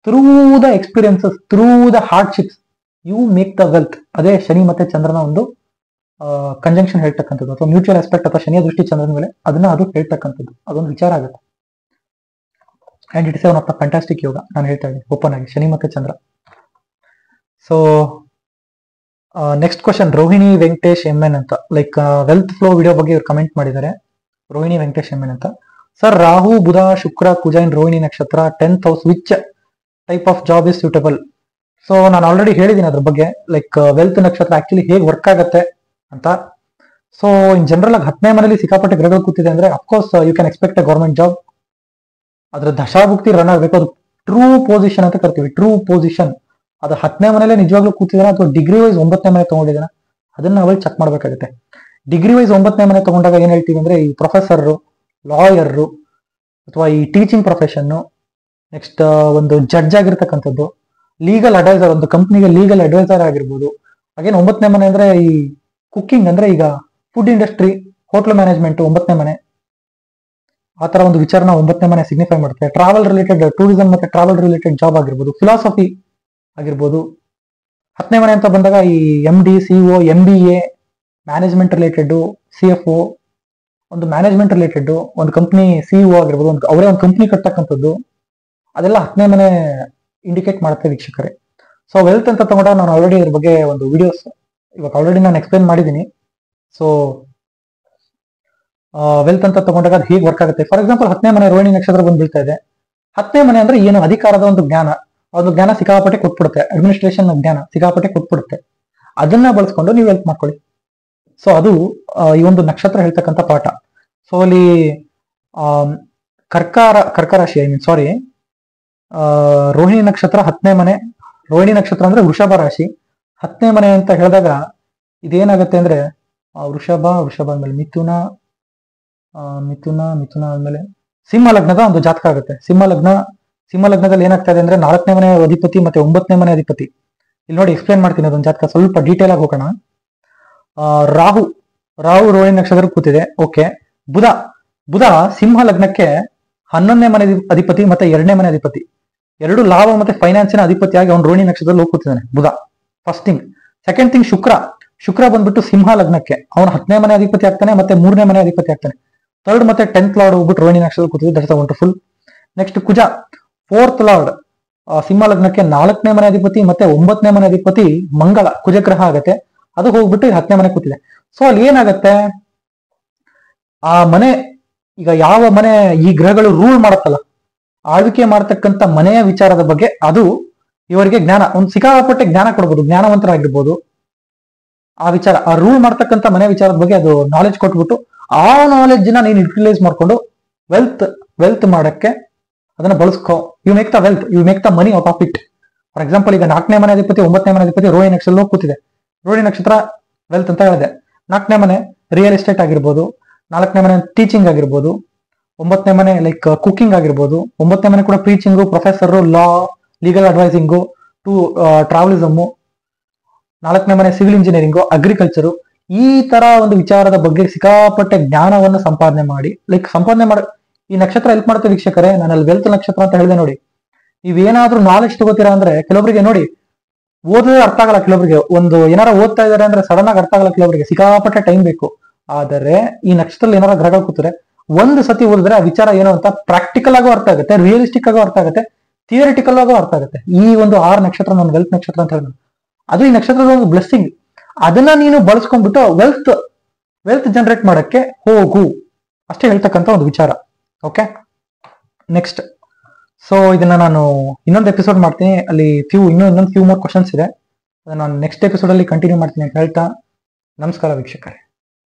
Through the experiences, through the hardships you make the wealth. ಅದೇ ಶನಿ ಮತ್ತೆ ಚಂದ್ರನ ಒಂದು ಕಂಜಂಕ್ಷನ್ ಹೇಳ್ತಕ್ಕಂಥದ್ದು, ಅಥವಾ ಮ್ಯೂಚುವಲ್ ಆಸ್ಪೆಕ್ಟ್, ಅಥವಾ ಶನಿಯ ದೃಷ್ಟಿ ಚಂದ್ರನ ಮೇಲೆ ಅದನ್ನ ಅದು ಹೇಳ್ತಕ್ಕಂಥದ್ದು, ಅದೊಂದು ವಿಚಾರ ಆಗುತ್ತೆ. And it is one of the fantastic yoga. ನಾನು ಹೇಳ್ತಾ ಇದ್ದೀನಿ ಓಪನ್ ಆಗಿ, ಶನಿ ಮತ್ತೆ Chandra. So next question, Rohini Venkatesh MN ಅಂತ, ಲೈಕ್ ವೆಲ್ತ್ ಫ್ಲೋ ವಿಡಿಯೋ ಬಗ್ಗೆ ಇವ್ರು ಕಮೆಂಟ್ ಮಾಡಿದ್ದಾರೆ. ರೋಹಿಣಿ ವೆಂಕಟೇಶ್ MN ಅಂತ. Sir, Rahu Budha Shukra Kuja in Rohini nakshatra 10th house, which type of job is suitable? So ನಾನು ಆಲ್ರೆಡಿ ಹೇಳಿದ್ದೀನಿ ಅದ್ರ ಬಗ್ಗೆ, ಲೈಕ್ ವೆಲ್ತ್ ನಕ್ಷತ್ರ ಆಕ್ಚುಲಿ ಹೇಗೆ ವರ್ಕ್ ಆಗುತ್ತೆ ಅಂತ. ಸೊ ಇನ್ ಜನರಲ್ ಆಗಿ 10ನೇ ಮನೇಲಿ ಸಿಕ್ಕಾಪಟ್ಟೆ ಗ್ರಹಗಳು ಕೂತಿದೆ ಅಂದ್ರೆ of course you can expect a government job. ಅದ್ರ ದಶಾಭುಕ್ತಿ ರನ್ ಆಗಬೇಕು, ಅದು ಟ್ರೂ ಪೊಸಿಷನ್ ಅಂತ ಕರಿತೀವಿ. ಟ್ರೂ ಪೊಸಿಷನ್ ಅದು 10ನೇ ಮನೇಲೆ ನಿಜವಾಗ್ಲೂ ಕೂತಿದಾನ, ಅಥವಾ ಡಿಗ್ರಿ ವೈಸ್ 9ನೇ ಮನೆ ತಗೊಂಡಿದ್ದಾನ, ಅದನ್ನ ನಾವಲ್ಲಿ ಚೆಕ್ ಮಾಡ್ಬೇಕಾಗುತ್ತೆ. ಡಿಗ್ರಿ ವೈಸ್ 9ನೇ ಮನೆ ತಗೊಂಡಾಗ ಏನ್ ಹೇಳ್ತೀವಿ ಅಂದ್ರೆ ಈ ಪ್ರೊಫೆಸರ್, ಲಾಯರ್, ಅಥವಾ ಈ ಟೀಚಿಂಗ್ ಪ್ರೊಫೆಷನ್, ನೆಕ್ಸ್ಟ್ ಒಂದು ಜಡ್ಜ್ ಆಗಿರ್ತಕ್ಕಂಥದ್ದು, ಲೀಗಲ್ ಅಡ್ವೈಸರ್, ಒಂದು ಕಂಪ್ನಿಗೆ ಲೀಗಲ್ ಅಡ್ವೈಸರ್ ಆಗಿರ್ಬೋದು, ಅಗೇನ್ 9ನೇ ಮನೆ ಅಂದ್ರೆ ಈ ಕುಕ್ಕಿಂಗ್, ಅಂದ್ರೆ ಈಗ ಫುಡ್ ಇಂಡಸ್ಟ್ರಿ, ಹೋಟೆಲ್ ಮ್ಯಾನೇಜ್ಮೆಂಟ್ 9ನೇ ಮನೆ, ಆ ತರ ಒಂದು ವಿಚಾರನ 9ನೇ ಮನೆ ಸಿಗ್ನಿಫೈ ಮಾಡುತ್ತೆ. ಟ್ರಾವೆಲ್ ರಿಲೇಟೆಡ್, ಟೂರಿಸಂ ಮತ್ತೆ ಟ್ರಾವೆಲ್ ರಿಲೇಟೆಡ್ ಜಾಬ್ ಆಗಿರ್ಬೋದು, ಫಿಲಾಸಫಿ ಆಗಿರ್ಬೋದು. 10ನೇ ಮನೆ ಅಂತ ಬಂದಾಗ ಈ MD, CO, MBA, management related, CFO, ಒಂದು ಮ್ಯಾನೇಜ್ಮೆಂಟ್ ರಿಲೇಟೆಡ್, ಒಂದು ಕಂಪ್ನಿ CEO ಆಗಿರ್ಬೋದು, ಅವರೇ ಒಂದು ಕಂಪ್ನಿ ಕಟ್ಟತಕ್ಕಂಥದ್ದು, ಅದೆಲ್ಲ 10ನೇ ಮನೆ ಇಂಡಿಕೇಟ್ ಮಾಡುತ್ತೆ ವೀಕ್ಷಕರೇ. ಸೊ ವೆಲ್ತ್ ಅಂತ ತಗೊಂಡಾಗ ನಾನು ಆಲ್ರೆಡಿ ಇದ್ರ ಬಗ್ಗೆ ಒಂದು ವಿಡಿಯೋಸ್ ಇವಾಗ ಆಲ್ರೆಡಿ ನಾನು ಎಕ್ಸ್ಪ್ಲೇನ್ ಮಾಡಿದ್ದೀನಿ. ಸೊ ವೆಲ್ತ್ ಅಂತ ತಗೊಂಡಾಗ ಅದು ಹೇಗೆ ವರ್ಕ್ ಆಗುತ್ತೆ. ಫಾರ್ ಎಕ್ಸಾಂಪಲ್ 10ನೇ ಮನೆ ರೋಹಿಣಿ ನಕ್ಷತ್ರ ಬಂದು ಬೀಳ್ತಾ ಇದೆ. 10ನೇ ಮನೆ ಅಂದ್ರೆ ಏನು, ಅಧಿಕಾರದ ಒಂದು ಜ್ಞಾನ, ಒಂದು ಜ್ಞಾನ ಸಿಕ್ಕಾಪಟ್ಟೆ ಕೊಟ್ಬಿಡುತ್ತೆ, ಅಡ್ಮಿನಿಸ್ಟ್ರೇಷನ್ ಜ್ಞಾನ ಸಿಕ್ಕಾಪಟ್ಟೆ ಕೊಟ್ಬಿಡುತ್ತೆ. ಅದನ್ನ ಬಳಸ್ಕೊಂಡು ನೀವು ವೆಲ್ತ್ ಮಾಡ್ಕೊಳ್ಳಿ. ಸೊ ಅದು ಈ ಒಂದು ನಕ್ಷತ್ರ ಹೇಳ್ತಕ್ಕಂಥ ಪಾಠ. ಸೊ ಅಲ್ಲಿ ಕರ್ಕ ರಾಶಿ, ಸಾರಿ, ರೋಹಿಣಿ ನಕ್ಷತ್ರ 10ನೇ ಮನೆ. ರೋಹಿಣಿ ನಕ್ಷತ್ರ ಅಂದ್ರೆ ವೃಷಭ ರಾಶಿ. 10ನೇ ಮನೆ ಅಂತ ಹೇಳಿದಾಗ ಇದೇನಾಗುತ್ತೆ ಅಂದ್ರೆ ವೃಷಭ ಆದ್ಮೇಲೆ ಮಿಥುನ ಆದ್ಮೇಲೆ ಸಿಂಹ ಲಗ್ನದ ಒಂದು ಜಾತಕ ಆಗುತ್ತೆ. ಸಿಂಹ ಲಗ್ನದಲ್ಲಿ ಏನಾಗ್ತಾ ಇದೆ ಅಂದ್ರೆ 4ನೇ ಮನೆ ಅಧಿಪತಿ ಮತ್ತೆ 9ನೇ ಮನೆ ಅಧಿಪತಿ. ಇಲ್ಲಿ ನೋಡಿ ಎಕ್ಸ್ಪ್ಲೇನ್ ಮಾಡ್ತೀನಿ ಅದೊಂದು ಜಾತಕ, ಸ್ವಲ್ಪ ಡೀಟೇಲ್ ಆಗಿ ಹೋಗೋಣ. ರಾಹು ರೋಹಿಣಿ ನಕ್ಷತ್ರ ಕೂತಿದೆ. ಓಕೆ. ಬುಧ ಸಿಂಹ ಲಗ್ನಕ್ಕೆ 11ನೇ ಮನೆ ಅಧಿಪತಿ ಮತ್ತೆ 2ನೇ ಮನೆ ಅಧಿಪತಿ, ಎರಡು ಲಾಭ ಮತ್ತೆ ಫೈನಾನ್ಸಿನ ಅಧಿಪತಿಯಾಗಿ ಅವನು ರೋಹಿಣಿ ನಕ್ಷತ್ರದಲ್ಲಿ ಹೋಗ್ತಿದ್ದಾನೆ Budha. First thing. Second thing, Shukra ಬಂದ್ಬಿಟ್ಟು ಸಿಂಹ ಲಗ್ನಕ್ಕೆ ಅವನು 10ನೇ ಮನೆ ಅಧಿಪತಿ ಆಗ್ತಾನೆ ಮತ್ತೆ 3ನೇ ಮನೆ ಅಧಿಪತಿ ಆಗ್ತಾನೆ. 3rd ಮತ್ತೆ 10th ಲಾರ್ಡ್ ಹೋಗ್ಬಿಟ್ಟು ರೋಹಿಣಿ ನಕ್ಷತ್ರ ಕೂತಿದೆ. That's wonderful. Next Kuja 4th lord Simha ಲಗ್ನಕ್ಕೆ 4ನೇ ಮನೆ ಅಧಿಪತಿ ಮತ್ತೆ 9ನೇ ಮನೆ ಅಧಿಪತಿ ಮಂಗಳ ಕುಜಗ್ರಹ ಆಗತ್ತೆ. ಅದು ಹೋಗ್ಬಿಟ್ಟು 10ನೇ ಮನೆ ಕೂತಿದೆ. ಸೊ ಅಲ್ಲಿ ಏನಾಗತ್ತೆ, ಆ ಮನೆ, ಈಗ ಯಾವ ಮನೆ ಈ ಗ್ರಹಗಳು ರೂಲ್ ಮಾಡತ್ತಲ್ಲ, ಆಳ್ವಿಕೆ ಮಾಡತಕ್ಕಂಥ ಮನೆಯ ವಿಚಾರದ ಬಗ್ಗೆ ಅದು ಇವರಿಗೆ ಜ್ಞಾನ, ಒಂದು ಸಿಕ್ಕಾಪಟ್ಟೆ ಜ್ಞಾನ ಕೊಡ್ಬೋದು, ಜ್ಞಾನವಂತರಾಗಿರ್ಬೋದು. ಆ ವಿಚಾರ, ಆ ರೂಲ್ ಮಾಡ್ತಕ್ಕಂಥ ಮನೆ ವಿಚಾರದ ಬಗ್ಗೆ ಅದು ನಾಲೆಜ್ ಕೊಟ್ಬಿಟ್ಟು ಆ ನಾಲೆಜ್ ನ ನೀನು ಯುಟಿಲೈಸ್ ಮಾಡ್ಕೊಂಡು ವೆಲ್ತ್ ಮಾಡಕ್ಕೆ ಅದನ್ನ ಬಳಸ್ಕೋ. You make the wealth, you make the money out of it. For example, ಈಗ 4ನೇ ಮನೆ ಅಧಿಪತಿ 9ನೇ ಮನೆ ಅಧಿಪತಿ ರೋಹಿಣಿ ನಕ್ಷತ್ರ ಕೂತಿದೆ. ರೋಹಿಣಿ ನಕ್ಷತ್ರ ವೆಲ್ತ್ ಅಂತ ಹೇಳಿದೆ. 4ನೇ ಮನೆ ರಿಯಲ್ ಎಸ್ಟೇಟ್ ಆಗಿರ್ಬೋದು, 4ನೇ ಮನೆ ಟೀಚಿಂಗ್ ಆಗಿರ್ಬೋದು, 9ನೇ ಮನೆ ಲೈಕ್ ಕುಕಿಂಗ್ ಆಗಿರ್ಬೋದು, 9ನೇ ಮನೆ ಕೂಡ ಪ್ರೀಚಿಂಗು, ಪ್ರೊಫೆಸರ್, ಲಾ, ಲೀಗಲ್ ಅಡ್ವೈಸಿಂಗು, ಟ್ರಾವೆಲಿಸಮ್, 4ನೇ ಮನೆ ಸಿವಿಲ್ ಇಂಜಿನಿಯರಿಂಗು, ಅಗ್ರಿಕಲ್ಚರು. ಈ ತರ ಒಂದು ವಿಚಾರದ ಬಗ್ಗೆ ಸಿಕ್ಕಾಪಟ್ಟೆ ಜ್ಞಾನವನ್ನು ಸಂಪಾದನೆ ಮಾಡಿ ಈ ನಕ್ಷತ್ರ ಹೆಲ್ಪ್ ಮಾಡುತ್ತೆ ವೀಕ್ಷಕರೇ. ನಾನು ಅಲ್ಲಿ ವೆಲ್ತ್ ನಕ್ಷತ್ರ ಅಂತ ಹೇಳಿದೆ ನೋಡಿ. ನೀವೇನಾದ್ರೂ ನಾಲೆಜ್ ತಗೋತೀರಾ ಅಂದ್ರೆ ಕೆಲವರಿಗೆ ನೋಡಿ ಓದಿದ್ರೆ ಅರ್ಥ ಆಗಲ್ಲ, ಕೆಲವರಿಗೆ ಒಂದು ಏನಾರ ಓದ್ತಾ ಇದಾರೆ ಅಂದ್ರೆ ಸಡನ್ ಆಗಿ ಅರ್ಥ ಆಗಲ್ಲ, ಕೆಲವರಿಗೆ ಸಿಕ್ಕಾಪಟ್ಟೆ ಟೈಮ್ ಬೇಕು. ಆದರೆ ಈ ನಕ್ಷತ್ರದಲ್ಲಿ ಏನಾರ ಗ್ರಹಗಳು ಕೂತ್ರೆ ಒಂದು ಸತಿ ಓದಿದ್ರೆ ಆ ವಿಚಾರ ಏನು ಅಂತ ಪ್ರಾಕ್ಟಿಕಲ್ ಆಗೋ ಅರ್ಥ ಆಗುತ್ತೆ, ರಿಯಲಿಸ್ಟಿಕ್ ಆಗೋ ಅರ್ಥ ಆಗುತ್ತೆ, ಥಿಯರಿಟಿಕಲ್ ಆಗೋ ಅರ್ಥ ಆಗುತ್ತೆ. ಈ ಒಂದು 6 ನಕ್ಷತ್ರ ನಾನು ವೆಲ್ತ್ ನಕ್ಷತ್ರ ಅಂತ ಹೇಳಿದ್ರು, ಅದು ಈ ನಕ್ಷತ್ರದ ಒಂದು ಬ್ಲೆಸ್ಸಿಂಗ್. ಅದನ್ನ ನೀನು ಬಳಸ್ಕೊಂಡ್ಬಿಟ್ಟು ವೆಲ್ತ್ ಜನರೇಟ್ ಮಾಡಕ್ಕೆ ಹೋಗು, ಅಷ್ಟೇ ಹೇಳ್ತಕ್ಕಂಥ ಒಂದು ವಿಚಾರ. ಓಕೆ. ನೆಕ್ಸ್ಟ್, ಸೊ ಇದನ್ನ ನಾನು ಇನ್ನೊಂದು ಎಪಿಸೋಡ್ ಮಾಡ್ತೀನಿ, ಅಲ್ಲಿ ಇನ್ನೊಂದು ಫ್ಯೂ ಮೋರ್ ಕ್ವಶನ್ಸ್ ಇದೆ, ಅದನ್ನ ನಾನು ನೆಕ್ಸ್ಟ್ ಎಪಿಸೋಡ್ ಅಲ್ಲಿ ಕಂಟಿನ್ಯೂ ಮಾಡ್ತೀನಿ ಅಂತ ಹೇಳ್ತಾ ನಮಸ್ಕಾರ ವೀಕ್ಷಕರೇ.